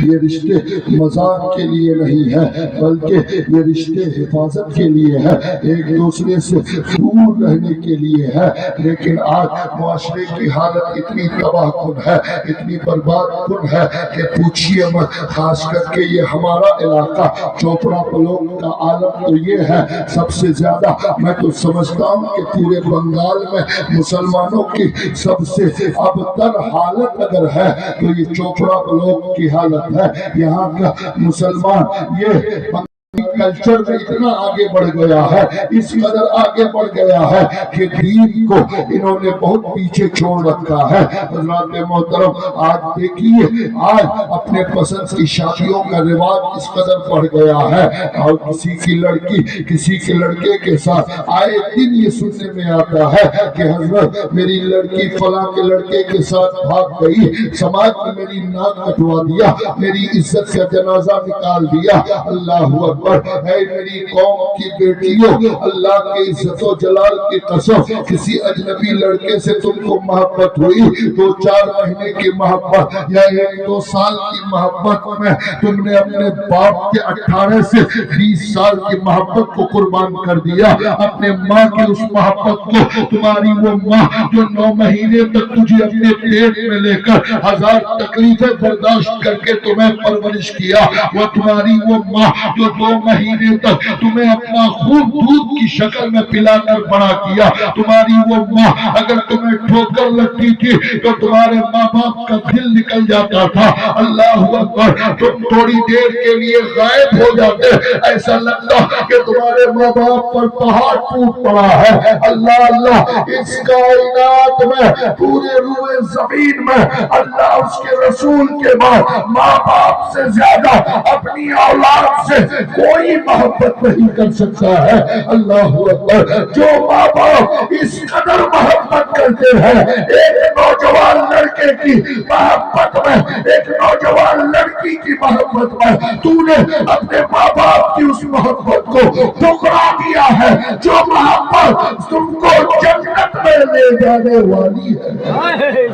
یہ رشتے مذاق کے لیے نہیں ہے بلکہ یہ رشتے حفاظت کے لیے ہے، ایک دوسرے سے دور رہنے کے لیے ہے۔ لیکن آج معاشرے کی حالت اتنی تباہ کن ہے، اتنی برباد کن ہے کہ پوچھئے مت۔ خاص کر کے یہ ہمارا علاقہ چوپڑا پلوک کا عالم تو یہ ہے سب سے زیادہ، میں تو سمجھتا ہوں کہ پورے بنگال میں مسلمانوں کی سب سے ابتر حالت اگر ہے تو یہ چوپڑا بلاک کی حالت ہے۔ یہاں کا مسلمان یہ کلچر میں اتنا آگے بڑھ گیا ہے، اس قدر آگے بڑھ گیا ہے کہ دین کو انہوں نے بہت پیچھے چھوڑ رکھا ہے۔ حضرات محترم آج دیکھیے، آج اپنے پسند کی شادیوں کا رواج اس قدر بڑھ گیا ہے، اور کسی کی لڑکی کسی کے لڑکے کے ساتھ آئے دن یہ سننے میں آتا ہے کہ حضرت میری لڑکی فلاں کے لڑکے کے ساتھ بھاگ گئی، سماج میں میری ناک کٹوا دیا، میری عزت کا جنازہ نکال دیا۔ اللہ اکبر! اے میری قوم کی بیٹیوں، اللہ کے عزت و جلال کی قسم، کسی اجنبی لڑکے سے تم کو محبت ہوئی، 2-4 مہینے کی محبت یا 1-2 سال کی محبت میں تم نے اپنے باپ کے 18 سے 20 سال کی محبت کو قربان کر دیا، اپنے ماں کی اس محبت کو۔ تمہاری وہ ماں جو 9 مہینے تک تجھے اپنے پیٹ میں لے کر 1000 تکلیفیں برداشت کر کے تمہیں پرورش کیا، وہ تمہاری وہ ماں جو 2 مہینے تک تمہیں اپنا خون دودھ کی شکل میں پلا کر بڑا کیا، تمہاری وہ ماں اگر تمہیں ٹھوکر لگتی تھی تو تمہارے ماں باپ کا دل نکل جاتا تھا۔ اللہ اکبر! تم تھوڑی دیر کے لیے غائب ہو جاتے، ایسا لگتا کہ تمہارے ماں باپ پر پہاڑ ٹوٹ پڑا ہے۔ اللہ اللہ! اس کائنات میں پورے روئے زمین میں اللہ اس کے رسول کے بعد ماں باپ سے زیادہ اپنی اولاد سے کوئی محبت نہیں کر سکتا ہے۔ اللہ اکبر! جو ماں باپ اس قدر محبت کرتے ہیں ایک نوجوان لڑکے کی محبت میں، ایک نوجوان لڑکی کی محبت میں، تو نے اپنے ماں باپ کی اس محبت کو ٹھکرا دیا ہے جو محبت تم کو جنت میں لے جانے والی ہے۔